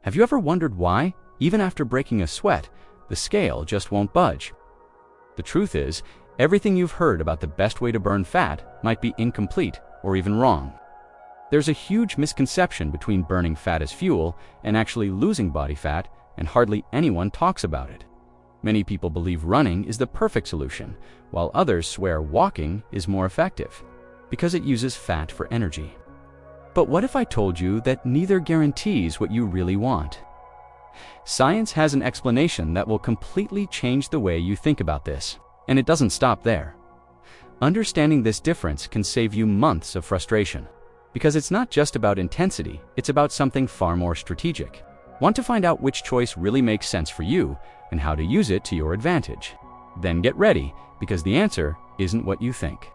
Have you ever wondered why, even after breaking a sweat, the scale just won't budge? The truth is, everything you've heard about the best way to burn fat might be incomplete or even wrong. There's a huge misconception between burning fat as fuel and actually losing body fat, and hardly anyone talks about it. Many people believe running is the perfect solution, while others swear walking is more effective, because it uses fat for energy. But what if I told you that neither guarantees what you really want? Science has an explanation that will completely change the way you think about this, and it doesn't stop there. Understanding this difference can save you months of frustration, because it's not just about intensity, it's about something far more strategic. Want to find out which choice really makes sense for you and how to use it to your advantage? Then get ready, because the answer isn't what you think.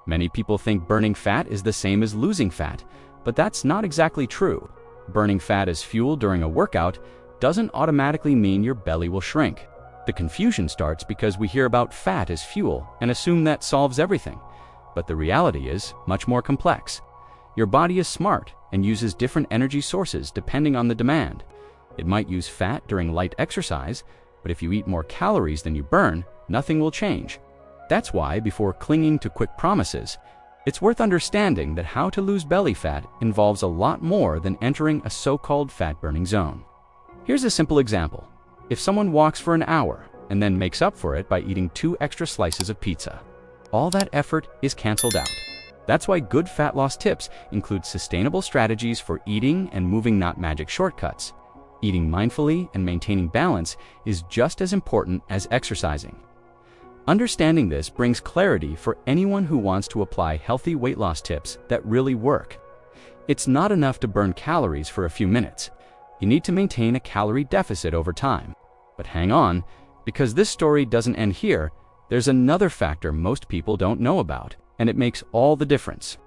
Many people think burning fat is the same as losing fat, but that's not exactly true. Burning fat as fuel during a workout doesn't automatically mean your belly will shrink. The confusion starts because we hear about fat as fuel and assume that solves everything. But the reality is much more complex. Your body is smart and uses different energy sources depending on the demand. It might use fat during light exercise, but if you eat more calories than you burn, nothing will change. That's why, before clinging to quick promises, it's worth understanding that how to lose belly fat involves a lot more than entering a so-called fat-burning zone. Here's a simple example. If someone walks for an hour and then makes up for it by eating 2 extra slices of pizza, all that effort is canceled out. That's why good fat loss tips include sustainable strategies for eating and moving, not magic shortcuts. Eating mindfully and maintaining balance is just as important as exercising. Understanding this brings clarity for anyone who wants to apply healthy weight loss tips that really work. It's not enough to burn calories for a few minutes. You need to maintain a calorie deficit over time. But hang on, because this story doesn't end here, there's another factor most people don't know about, and it makes all the difference.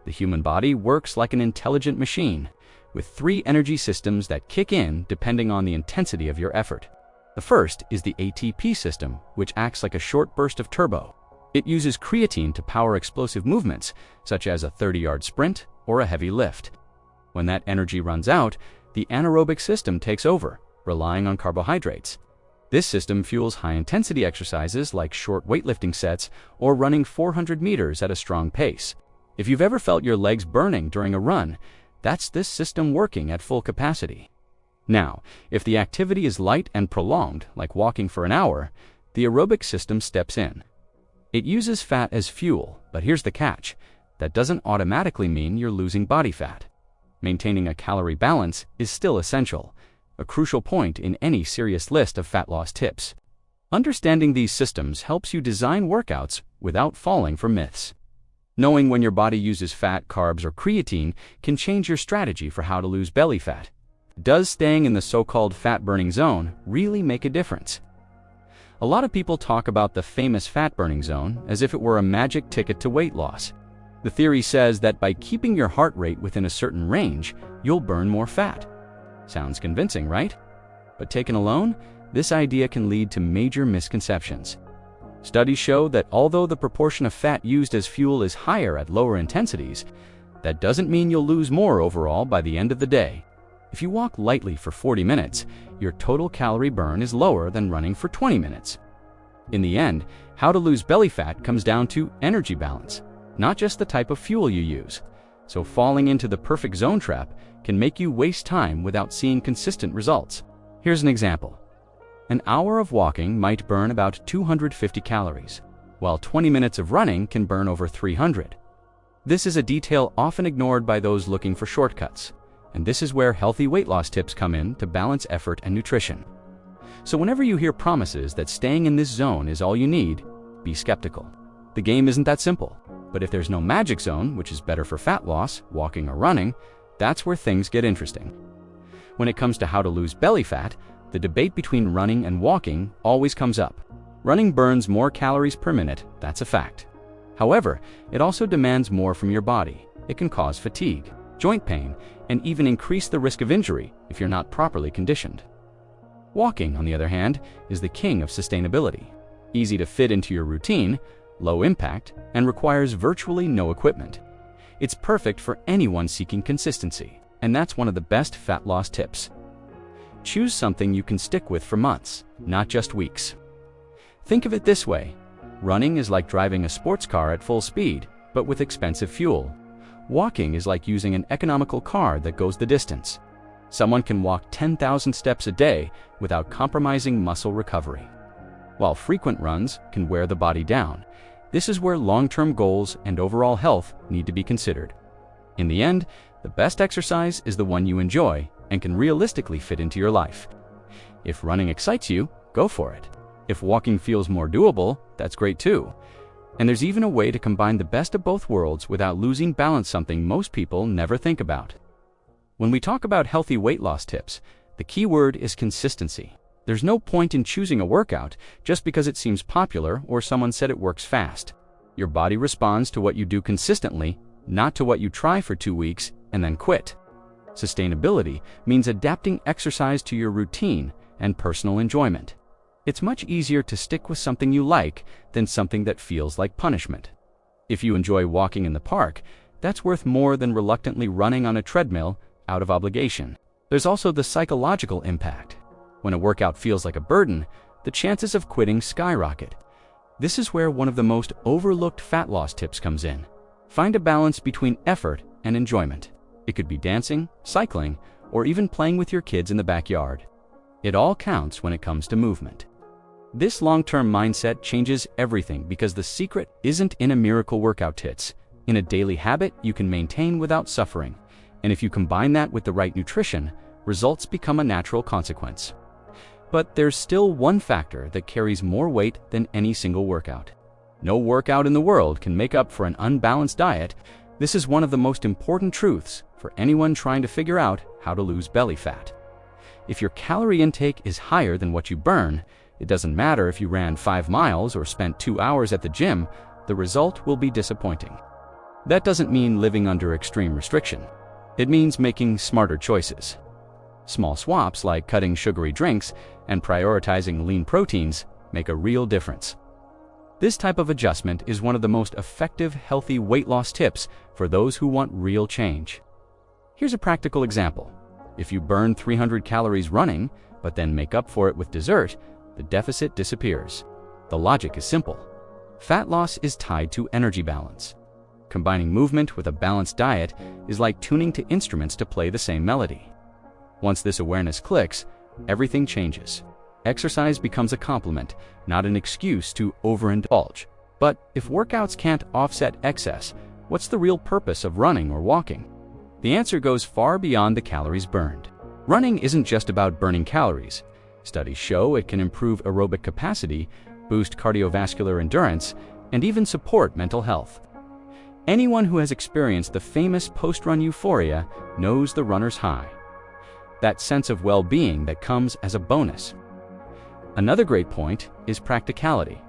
The human body works like an intelligent machine, with 3 energy systems that kick in depending on the intensity of your effort. The first is the ATP system, which acts like a short burst of turbo. It uses creatine to power explosive movements, such as a 30-yard sprint or a heavy lift. When that energy runs out, the anaerobic system takes over, relying on carbohydrates. This system fuels high-intensity exercises like short weightlifting sets or running 400 meters at a strong pace. If you've ever felt your legs burning during a run, that's this system working at full capacity. Now, if the activity is light and prolonged, like walking for an hour, the aerobic system steps in. It uses fat as fuel, but here's the catch. That doesn't automatically mean you're losing body fat. Maintaining a calorie balance is still essential, a crucial point in any serious list of fat loss tips. Understanding these systems helps you design workouts without falling for myths. Knowing when your body uses fat, carbs, or creatine can change your strategy for how to lose belly fat. Does staying in the so-called fat-burning zone really make a difference? A lot of people talk about the famous fat-burning zone as if it were a magic ticket to weight loss. The theory says that by keeping your heart rate within a certain range, you'll burn more fat. Sounds convincing, right? But taken alone, this idea can lead to major misconceptions. Studies show that although the proportion of fat used as fuel is higher at lower intensities, that doesn't mean you'll lose more overall by the end of the day. If you walk lightly for 40 minutes, your total calorie burn is lower than running for 20 minutes. In the end, how to lose belly fat comes down to energy balance, not just the type of fuel you use. So falling into the perfect zone trap can make you waste time without seeing consistent results. Here's an example. An hour of walking might burn about 250 calories, while 20 minutes of running can burn over 300. This is a detail often ignored by those looking for shortcuts, and this is where healthy weight loss tips come in to balance effort and nutrition. So whenever you hear promises that staying in this zone is all you need, be skeptical. The game isn't that simple, but if there's no magic zone, which is better for fat loss, walking or running, that's where things get interesting. When it comes to how to lose belly fat, the debate between running and walking always comes up. Running burns more calories per minute, that's a fact. However, it also demands more from your body. It can cause fatigue, joint pain, and even increase the risk of injury if you're not properly conditioned. Walking, on the other hand, is the king of sustainability. Easy to fit into your routine, low impact, and requires virtually no equipment. It's perfect for anyone seeking consistency, and that's one of the best fat loss tips. Choose something you can stick with for months, not just weeks. Think of it this way. Running is like driving a sports car at full speed, but with expensive fuel. Walking is like using an economical car that goes the distance. Someone can walk 10,000 steps a day without compromising muscle recovery. While frequent runs can wear the body down, this is where long-term goals and overall health need to be considered. In the end, the best exercise is the one you enjoy and can realistically fit into your life. If running excites you, go for it. If walking feels more doable, that's great too. And there's even a way to combine the best of both worlds without losing balance, something most people never think about. When we talk about healthy weight loss tips, the key word is consistency. There's no point in choosing a workout just because it seems popular or someone said it works fast. Your body responds to what you do consistently, not to what you try for 2 weeks and then quit. Sustainability means adapting exercise to your routine and personal enjoyment. It's much easier to stick with something you like than something that feels like punishment. If you enjoy walking in the park, that's worth more than reluctantly running on a treadmill out of obligation. There's also the psychological impact. When a workout feels like a burden, the chances of quitting skyrocket. This is where one of the most overlooked fat loss tips comes in. Find a balance between effort and enjoyment. It could be dancing, cycling, or even playing with your kids in the backyard. It all counts when it comes to movement. This long-term mindset changes everything because the secret isn't in a miracle workout hits, in a daily habit you can maintain without suffering. And if you combine that with the right nutrition, results become a natural consequence. But there's still one factor that carries more weight than any single workout. No workout in the world can make up for an unbalanced diet. This is one of the most important truths for anyone trying to figure out how to lose belly fat. If your calorie intake is higher than what you burn, it doesn't matter if you ran 5 miles or spent 2 hours at the gym, the result will be disappointing. That doesn't mean living under extreme restriction. It means making smarter choices. Small swaps like cutting sugary drinks and prioritizing lean proteins make a real difference. This type of adjustment is one of the most effective healthy weight loss tips for those who want real change. Here's a practical example. If you burn 300 calories running, but then make up for it with dessert, the deficit disappears. The logic is simple. Fat loss is tied to energy balance. Combining movement with a balanced diet is like tuning to instruments to play the same melody. Once this awareness clicks, everything changes. Exercise becomes a complement, not an excuse to overindulge. But if workouts can't offset excess, what's the real purpose of running or walking? The answer goes far beyond the calories burned. Running isn't just about burning calories. Studies show it can improve aerobic capacity, boost cardiovascular endurance, and even support mental health. Anyone who has experienced the famous post-run euphoria knows the runner's high. That sense of well-being that comes as a bonus. Another great point is practicality.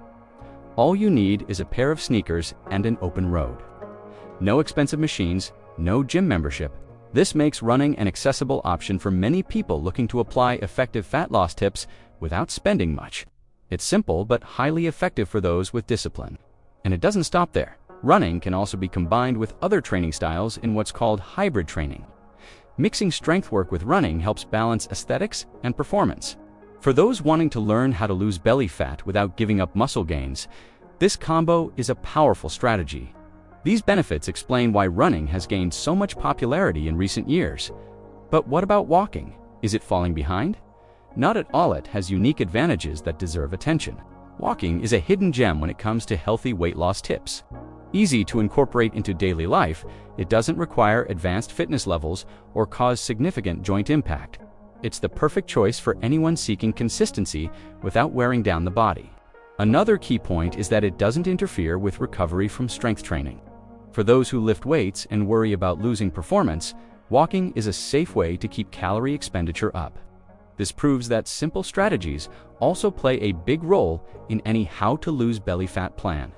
All you need is a pair of sneakers and an open road. No expensive machines, no gym membership. This makes running an accessible option for many people looking to apply effective fat loss tips without spending much. It's simple but highly effective for those with discipline. And it doesn't stop there. Running can also be combined with other training styles in what's called hybrid training. Mixing strength work with running helps balance aesthetics and performance. For those wanting to learn how to lose belly fat without giving up muscle gains, this combo is a powerful strategy. These benefits explain why running has gained so much popularity in recent years. But what about walking? Is it falling behind? Not at all. It has unique advantages that deserve attention. Walking is a hidden gem when it comes to healthy weight loss tips. Easy to incorporate into daily life, it doesn't require advanced fitness levels or cause significant joint impact. It's the perfect choice for anyone seeking consistency without wearing down the body. Another key point is that it doesn't interfere with recovery from strength training. For those who lift weights and worry about losing performance, walking is a safe way to keep calorie expenditure up. This proves that simple strategies also play a big role in any how to lose belly fat plan.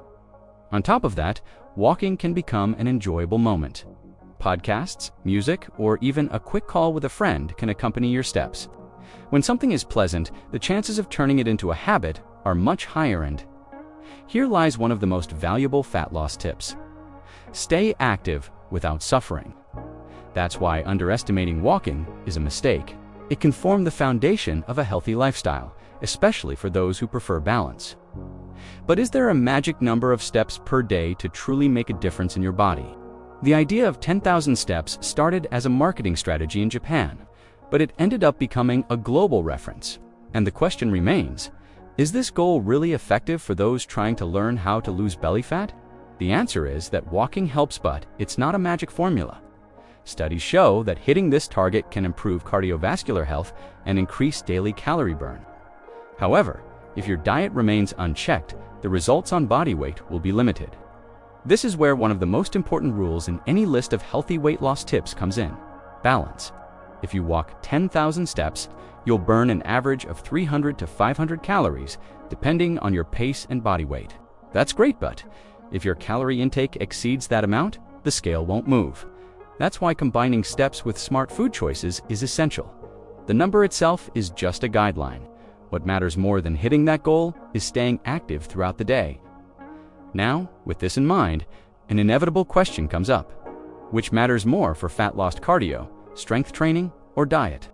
On top of that, walking can become an enjoyable moment. Podcasts, music, or even a quick call with a friend can accompany your steps. When something is pleasant, the chances of turning it into a habit are much higher, and here lies one of the most valuable fat loss tips. Stay active without suffering. That's why underestimating walking is a mistake. It can form the foundation of a healthy lifestyle, especially for those who prefer balance. But is there a magic number of steps per day to truly make a difference in your body? The idea of 10,000 steps started as a marketing strategy in Japan, but it ended up becoming a global reference. And the question remains, is this goal really effective for those trying to learn how to lose belly fat? The answer is that walking helps, but it's not a magic formula. Studies show that hitting this target can improve cardiovascular health and increase daily calorie burn. However, if your diet remains unchecked, the results on body weight will be limited. This is where one of the most important rules in any list of healthy weight loss tips comes in: balance. If you walk 10,000 steps, you'll burn an average of 300 to 500 calories, depending on your pace and body weight. That's great, but if your calorie intake exceeds that amount, the scale won't move. That's why combining steps with smart food choices is essential. The number itself is just a guideline. What matters more than hitting that goal is staying active throughout the day. Now, with this in mind, an inevitable question comes up. Which matters more for fat loss: cardio, strength training, or diet?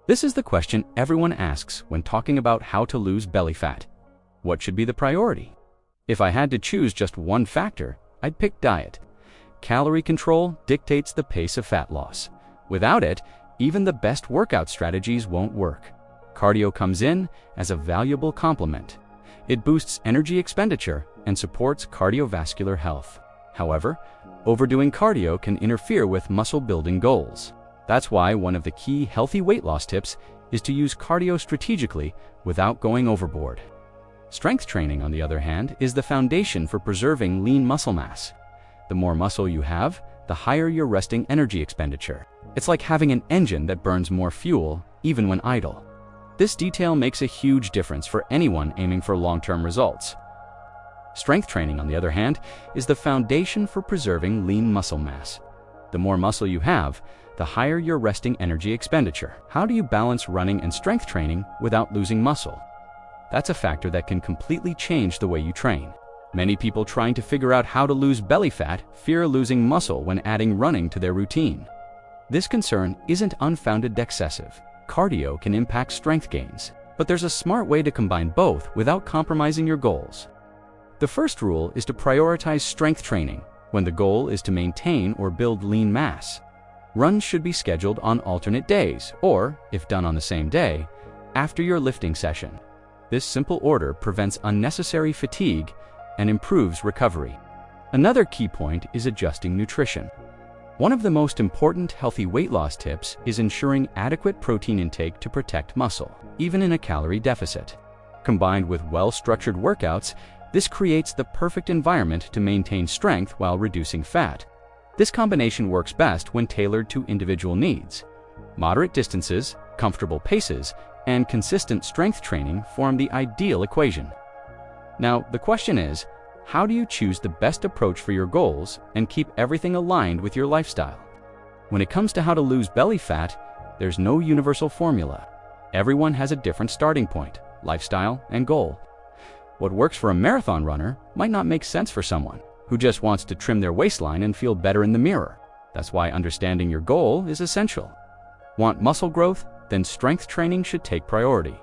This is the question everyone asks when talking about how to lose belly fat. What should be the priority? If I had to choose just one factor, I'd pick diet. Calorie control dictates the pace of fat loss. Without it, even the best workout strategies won't work. Cardio comes in as a valuable complement. It boosts energy expenditure and supports cardiovascular health. However, overdoing cardio can interfere with muscle-building goals. That's why one of the key healthy weight loss tips is to use cardio strategically without going overboard. Strength training, on the other hand, is the foundation for preserving lean muscle mass. The more muscle you have, the higher your resting energy expenditure. It's like having an engine that burns more fuel, even when idle. This detail makes a huge difference for anyone aiming for long-term results. Strength training, on the other hand, is the foundation for preserving lean muscle mass. The more muscle you have, the higher your resting energy expenditure. How do you balance running and strength training without losing muscle? That's a factor that can completely change the way you train. Many people trying to figure out how to lose belly fat fear losing muscle when adding running to their routine. This concern isn't unfounded. Excessive cardio can impact strength gains, but there's a smart way to combine both without compromising your goals. The first rule is to prioritize strength training when the goal is to maintain or build lean mass. Runs should be scheduled on alternate days, or, if done on the same day, after your lifting session. This simple order prevents unnecessary fatigue and improves recovery. Another key point is adjusting nutrition. One of the most important healthy weight loss tips is ensuring adequate protein intake to protect muscle, even in a calorie deficit. Combined with well-structured workouts, this creates the perfect environment to maintain strength while reducing fat. This combination works best when tailored to individual needs. Moderate distances, comfortable paces, and consistent strength training form the ideal equation. Now, the question is, how do you choose the best approach for your goals and keep everything aligned with your lifestyle? When it comes to how to lose belly fat, there's no universal formula. Everyone has a different starting point, lifestyle, and goal. What works for a marathon runner might not make sense for someone who just wants to trim their waistline and feel better in the mirror. That's why understanding your goal is essential. Want muscle growth? Then strength training should take priority.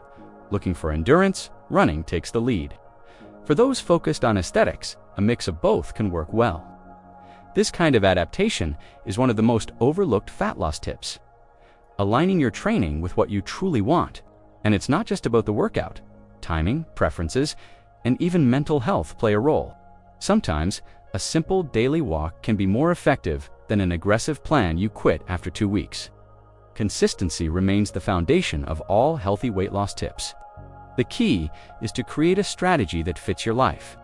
Looking for endurance? Running takes the lead. For those focused on aesthetics, a mix of both can work well. This kind of adaptation is one of the most overlooked fat loss tips. Aligning your training with what you truly want. And it's not just about the workout. Timing, preferences, and even mental health play a role. Sometimes, a simple daily walk can be more effective than an aggressive plan you quit after 2 weeks. Consistency remains the foundation of all healthy weight loss tips. The key is to create a strategy that fits your life.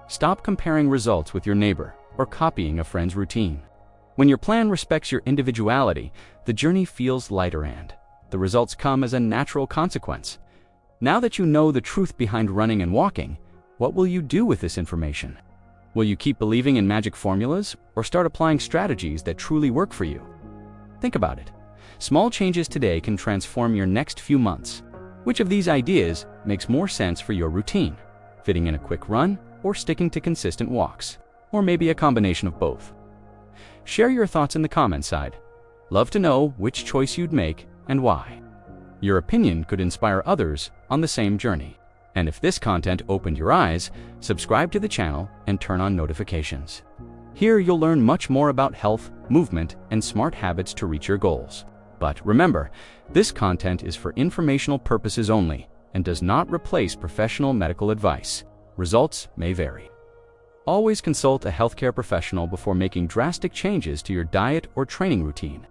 Stop comparing results with your neighbor or copying a friend's routine. When your plan respects your individuality, the journey feels lighter and the results come as a natural consequence. Now that you know the truth behind running and walking, what will you do with this information? Will you keep believing in magic formulas or start applying strategies that truly work for you? Think about it. Small changes today can transform your next few months. Which of these ideas makes more sense for your routine? Fitting in a quick run or sticking to consistent walks? Or maybe a combination of both? Share your thoughts in the comments side. Love to know which choice you'd make and why. Your opinion could inspire others on the same journey. And if this content opened your eyes, subscribe to the channel and turn on notifications. Here you'll learn much more about health, movement, and smart habits to reach your goals. But remember, this content is for informational purposes only and does not replace professional medical advice. Results may vary. Always consult a healthcare professional before making drastic changes to your diet or training routine.